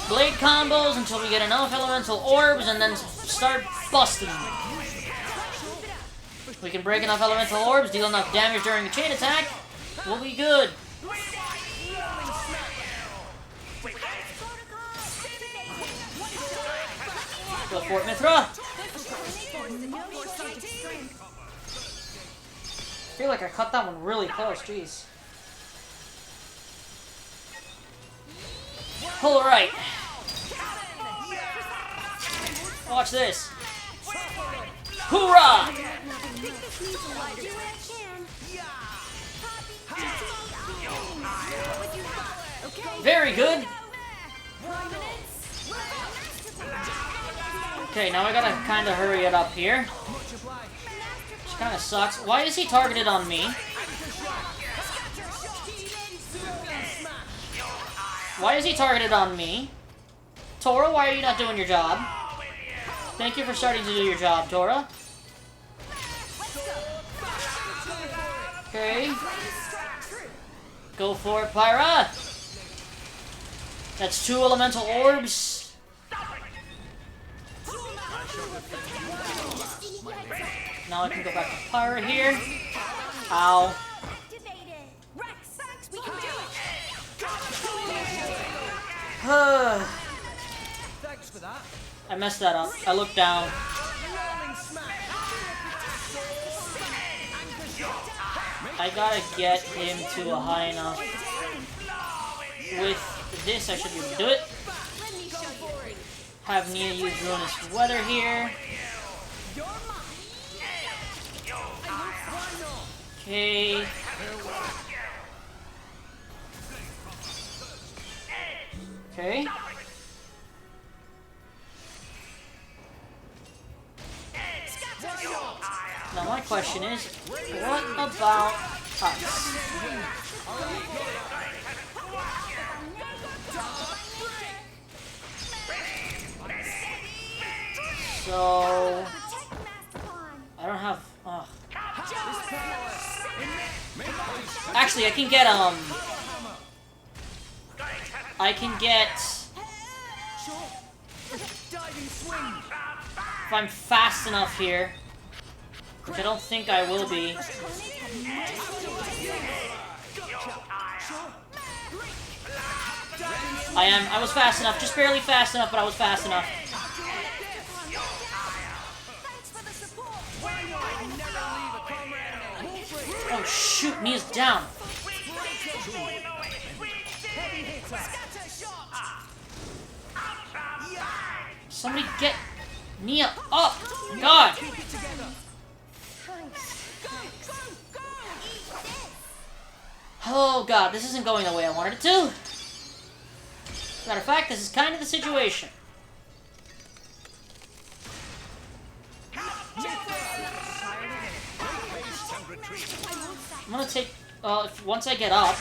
Blade combos until we get enough elemental orbs and then start busting them. We can break enough elemental orbs, deal enough damage during a chain attack, we'll be good. Go for it, Mithra! I feel like I cut that one really close, jeez. Alright. Watch this. Hoorah! Very good. Okay, now I gotta kind of hurry it up here. Which kind of sucks. Why is he targeted on me? Why is he targeted on me? Tora, why are you not doing your job? Thank you for starting to do your job, Tora. Okay. Go for it, Pyra! That's 2 elemental orbs. Now I can go back to Pyra here. Ow. Thanks for that. I messed that up. I looked down. I gotta get him to a high enough. With this, I should be able to do it. Have Nia use Ruinous Weather here. Okay. Okay. Now my question is, what about us? So I don't have. Actually, I can get if I'm fast enough here, which I don't think I will be. I was fast enough, just barely fast enough, but I was fast enough. Oh shoot, Mia's down. Somebody get Mia up! God! Oh god, this isn't going the way I wanted it to. As a matter of fact, this is kind of the situation. I'm gonna take, once I get up.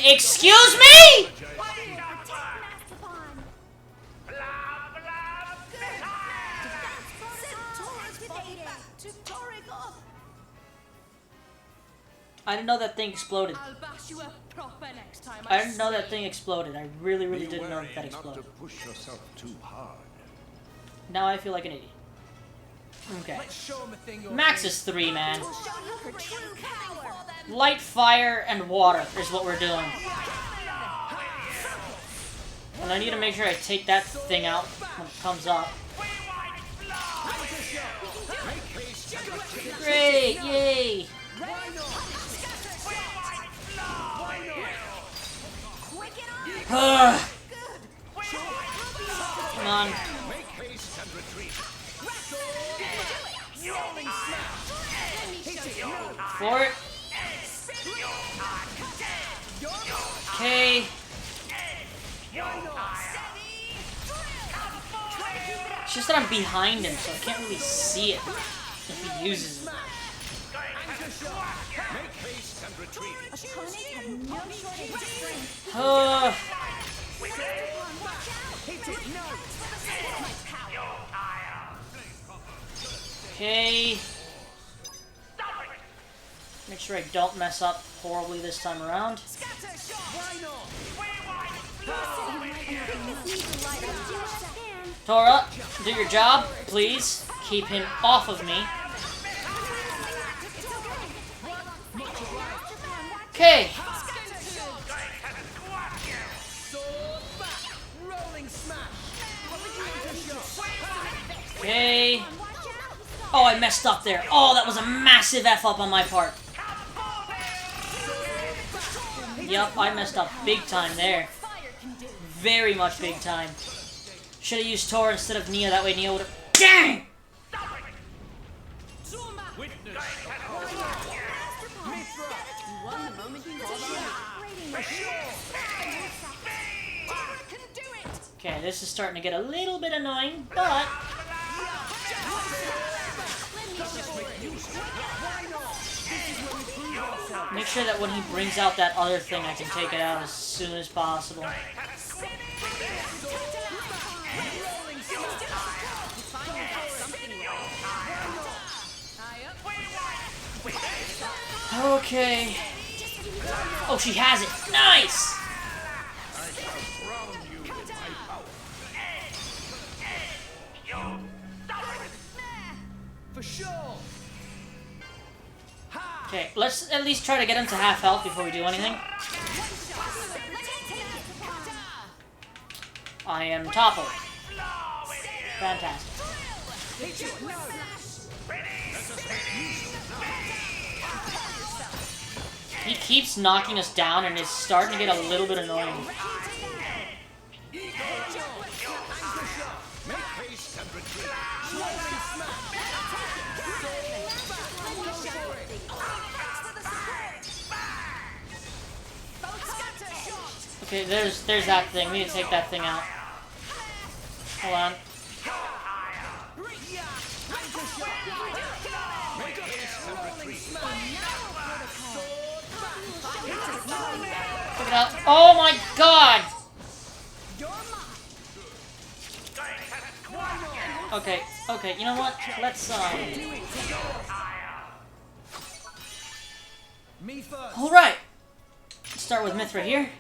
Excuse me?! I didn't know that thing exploded. I didn't know that thing exploded. I really, really didn't know that exploded. Not to push yourself too hard. Now I feel like an idiot. Okay. Max is 3, man. Light, fire, and water is what we're doing. And I need to make sure I take that thing out when it comes up. Great! Yay! Come on. For it. Okay. It's just that I'm behind him, so I can't really see it if he uses it. Okay. Make sure I don't mess up horribly this time around. Tora, do your job, please. Keep him off of me. Okay. Okay. Oh, I messed up there. Oh, that was a massive F up on my part. Yup, I messed up big time there. Very much big time. Should have used Tor instead of Nia, that way Nia would have... Dang! Okay, this is starting to get a little bit annoying, but... Make sure that when he brings out that other thing, I can take it out as soon as possible. Okay. Oh, she has it. Nice! For sure. Okay, let's at least try to get him to half health before we do anything. I am toppled. Fantastic. He keeps knocking us down and it's starting to get a little bit annoying. Okay, there's that thing. We need to take that thing out. Hold on. Check it out. Oh my god! Okay, okay, you know what? Let's, Alright! Let's start with Mithra here.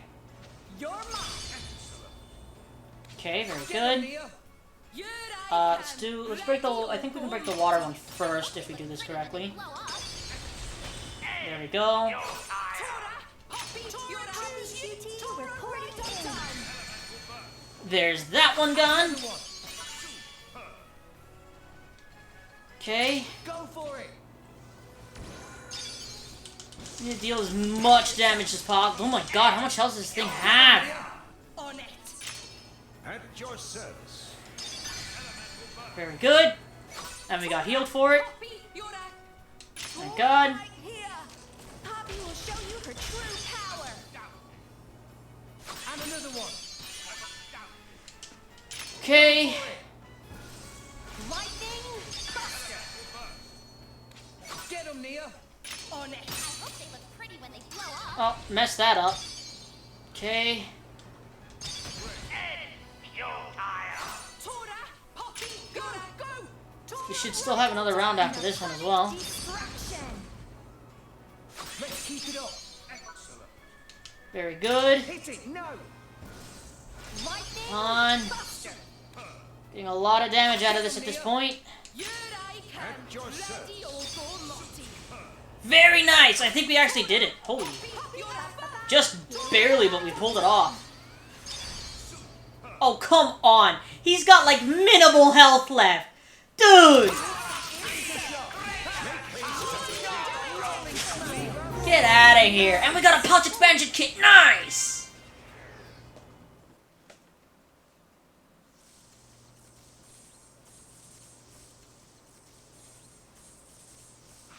Okay, very good. Let's break the, I think we can break the water one first if we do this correctly. There we go. There's that one gone. Okay. Go for it. You need to deal as much damage as possible. Oh my god, how much health does this thing have? At your service. Very good. And we got healed for it. Thank god. Poppy will show you her true power. And another one. Okay. Lightning Buster. Get him, Nia. On it. I hope they look pretty when they blow up. Oh, messed that up. Okay. Tora, Poppy, go, go. We should still have another round after this one as well. Let's keep it up. Very good. Hit it, no. Come on. Getting a lot of damage out of this at this point. At your service. Very nice! I think we actually did it. Holy. Just barely, but we pulled it off. Oh, come on. He's got like minimal health left. Dude! Get out of here. And we got a pouch expansion kit. Nice!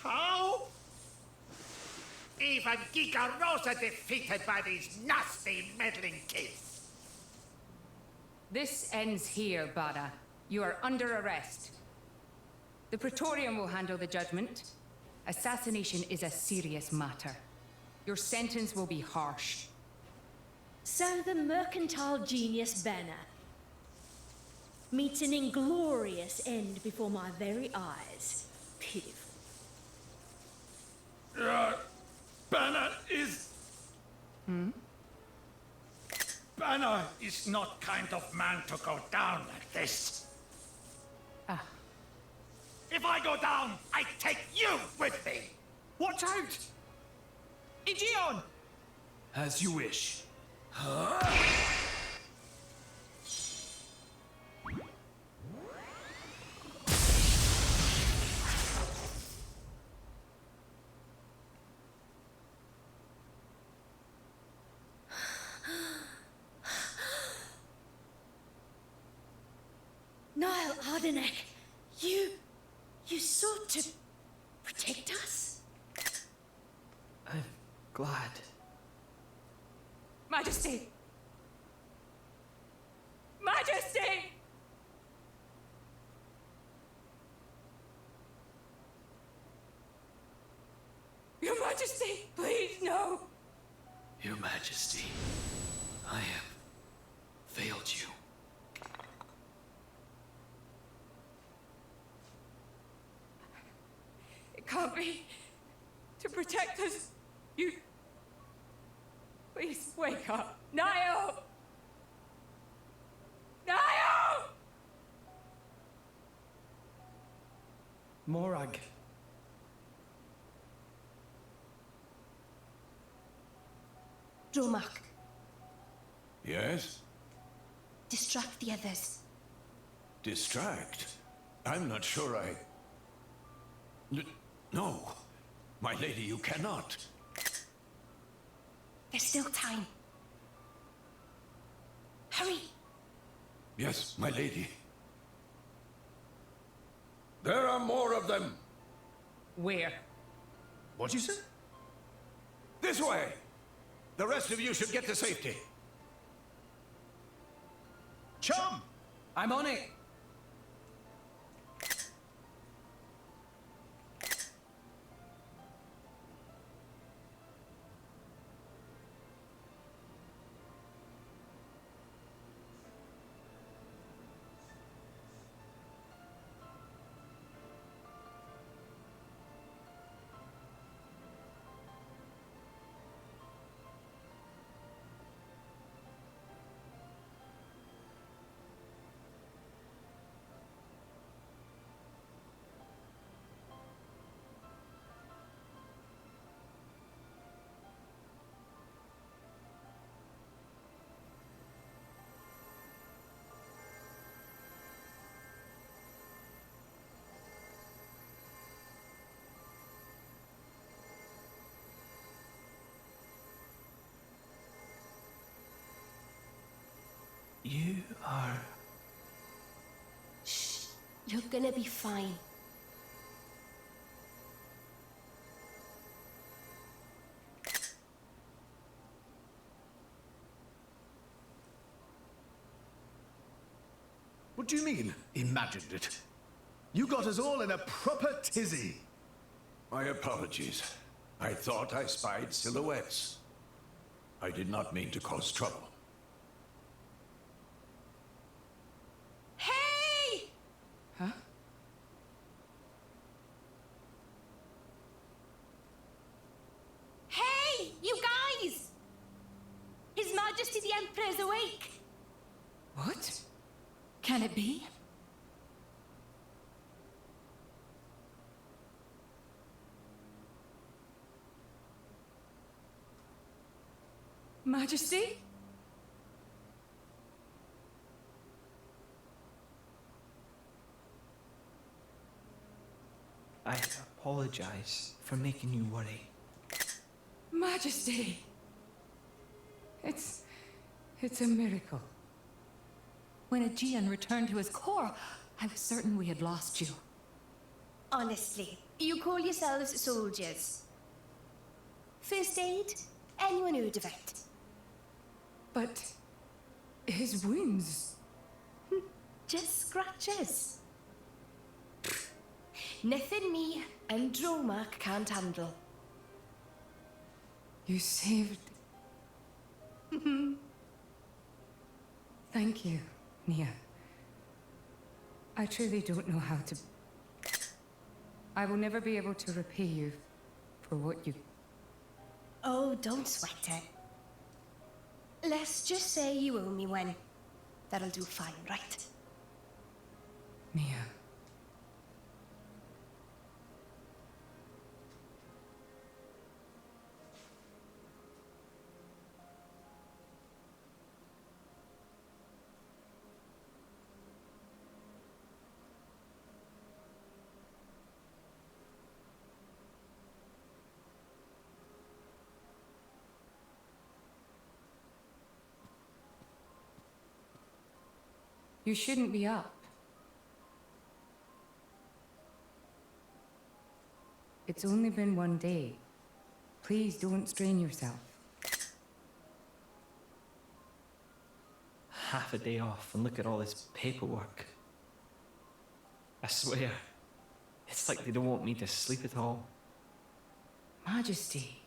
How? Even Gigarosa defeated by these nasty meddling kids. This ends here, Bada. You are under arrest. The Praetorium will handle the judgment. Assassination is a serious matter. Your sentence will be harsh. So the mercantile genius Banner meets an inglorious end before my very eyes. Pitiful. Banner is... Banner is not kind of man to go down like this. Ah. If I go down, I take you with me. Watch out! Aegeon! As you wish. Niall Ardain, you sought to protect us? I'm glad. Majesty! Majesty! Your Majesty, please, no! Your Majesty, I have failed you. It can't be. To protect us, you... Please, wake up. Niall! Niall! Morag. Dromark, Yes? distract the others. Distract? I'm not sure I... No. My lady, you cannot. There's still time. Hurry! Yes, my lady. There are more of them. Where? What'd you say? This way! The rest of you should get to safety. Chum! I'm on it. You are... Shh. You're gonna be fine. What do you mean, imagined it? You got us all in a proper tizzy. My apologies. I thought I spied silhouettes. I did not mean to cause trouble. Hey! Huh? Hey, you guys! His Majesty the Emperor's awake. What? Can it be? Majesty? I apologize for making you worry. Majesty! It's a miracle. When Aegean returned to his core, I was certain we had lost you. Honestly, you call yourselves soldiers. First aid? Anyone who'd have it. But his wounds... Just scratches. Nothing me and Dromark can't handle. You saved... Thank you, Nia. I truly don't know how to... I will never be able to repay you for what you... Oh, don't sweat it. Let's just say you owe me one. That'll do fine, right? Nia. You shouldn't be up. It's only been one day. Please don't strain yourself. Half a day off and look at all this paperwork. I swear, it's like they don't want me to sleep at all. Majesty.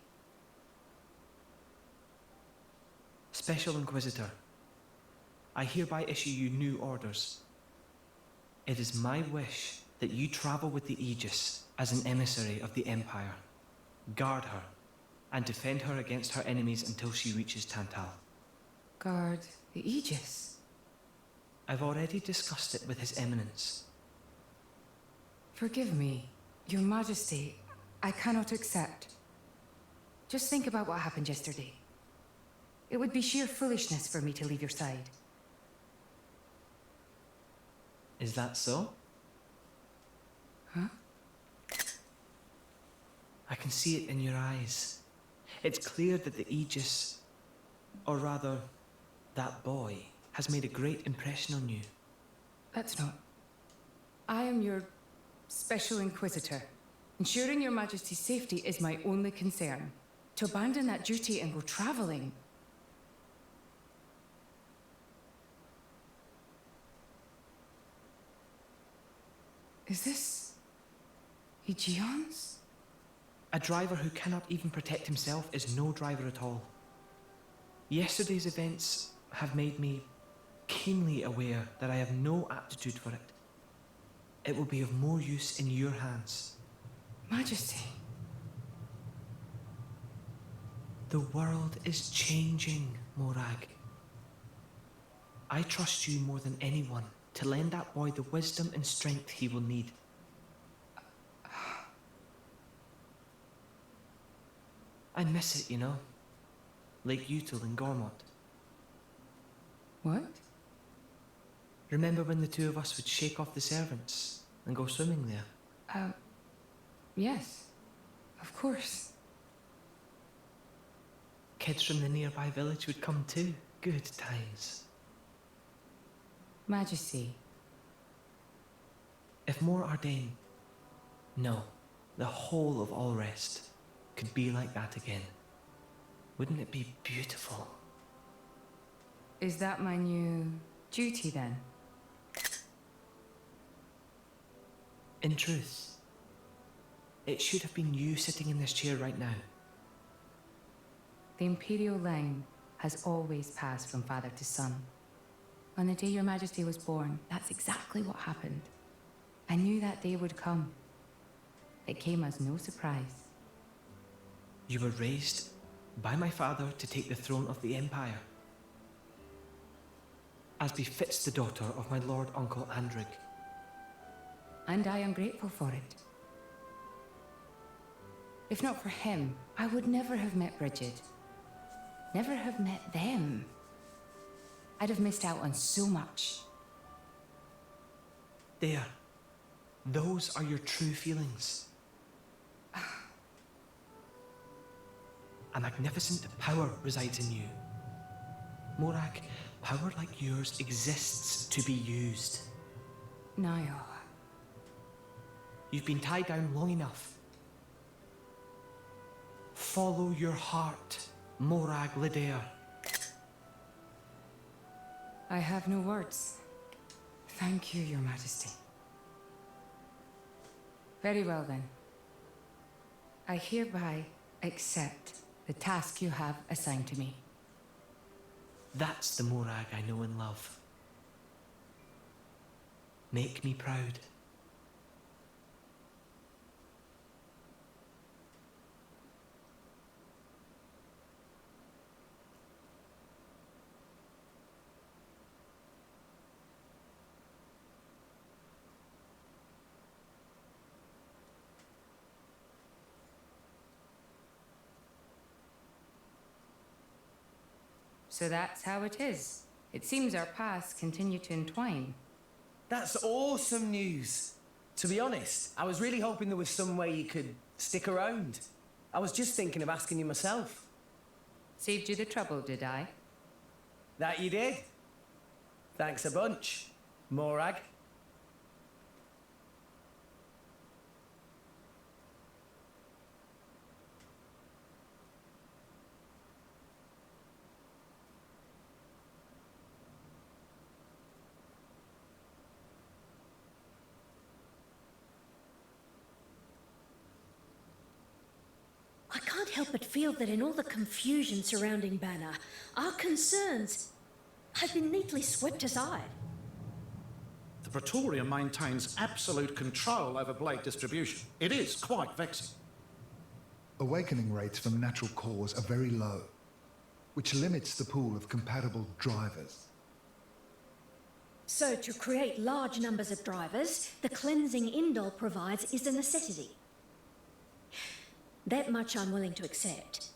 Special Inquisitor, I hereby issue you new orders. It is my wish that you travel with the Aegis as an emissary of the Empire. Guard her, and defend her against her enemies until she reaches Tantal. Guard the Aegis? I've already discussed it with His Eminence. Forgive me, Your Majesty. I cannot accept. Just think about what happened yesterday. It would be sheer foolishness for me to leave your side. Is that so? Huh? I can see it in your eyes. It's clear that the Aegis, or rather, that boy, has made a great impression on you. That's not... I am your Special Inquisitor. Ensuring Your Majesty's safety is my only concern. To abandon that duty and go traveling... Is this... Aegeon's? A driver who cannot even protect himself is no driver at all. Yesterday's events have made me keenly aware that I have no aptitude for it. It will be of more use in your hands. Majesty. The world is changing, Morag. I trust you more than anyone to lend that boy the wisdom and strength he will need. I miss it, you know. Lake Util and Gormont. What? Remember when the two of us would shake off the servants and go swimming there? Yes. Of course. Kids from the nearby village would come too. Good times. Majesty. If more Ardain, no, the whole of All Rest, could be like that again, wouldn't it be beautiful? Is that my new duty then? In truth, it should have been you sitting in this chair right now. The Imperial line has always passed from father to son. On the day your Majesty was born, that's exactly what happened. I knew that day would come. It came as no surprise. You were raised by my father to take the throne of the Empire, as befits the daughter of my Lord Uncle Andrig. And I am grateful for it. If not for him, I would never have met Bridget. Never have met them. I'd have missed out on so much. There. Those are your true feelings. A magnificent power resides in you. Morag, power like yours exists to be used. Niall. You've been tied down long enough. Follow your heart, Morag Lidair. I have no words. Thank you, Your Majesty. Very well then. I hereby accept the task you have assigned to me. That's the Morag I know and love. Make me proud. So that's how it is. It seems our paths continue to entwine. That's awesome news. To be honest, I was really hoping there was some way you could stick around. I was just thinking of asking you myself. Saved you the trouble, did I? That you did. Thanks a bunch, Morag. I can't help but feel that in all the confusion surrounding Banner, our concerns have been neatly swept aside. The Praetorium maintains absolute control over blade distribution. It is quite vexing. Awakening rates from natural cores are very low, which limits the pool of compatible drivers. So to create large numbers of drivers, the cleansing Indol provides is a necessity. That much I'm willing to accept.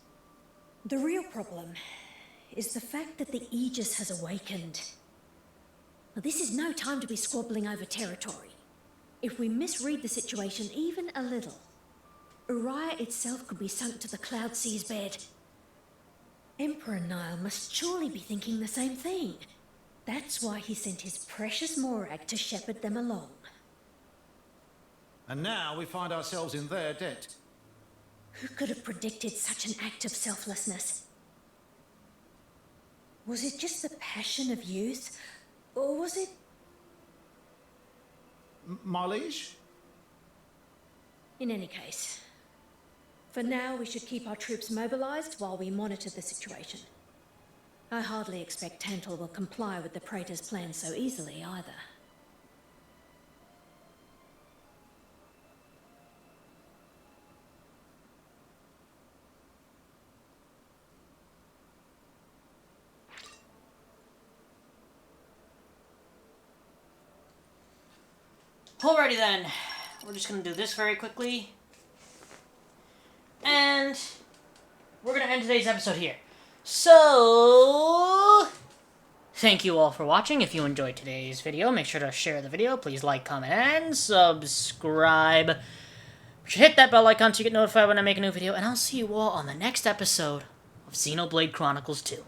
The real problem is the fact that the Aegis has awakened. Now, this is no time to be squabbling over territory. If we misread the situation even a little, Uriah itself could be sunk to the Cloud Sea's bed. Emperor Niall must surely be thinking the same thing. That's why he sent his precious Morag to shepherd them along. And now we find ourselves in their debt. Who could have predicted such an act of selflessness? Was it just the passion of youth, or was it... My liege? In any case, for now we should keep our troops mobilized while we monitor the situation. I hardly expect Tantal will comply with the Praetor's plan so easily either. Alrighty then, we're just gonna do this very quickly. And we're gonna end today's episode here. So, thank you all for watching. If you enjoyed today's video, make sure to share the video. Please like, comment, and subscribe. You should hit that bell icon so you get notified when I make a new video. And I'll see you all on the next episode of Xenoblade Chronicles 2.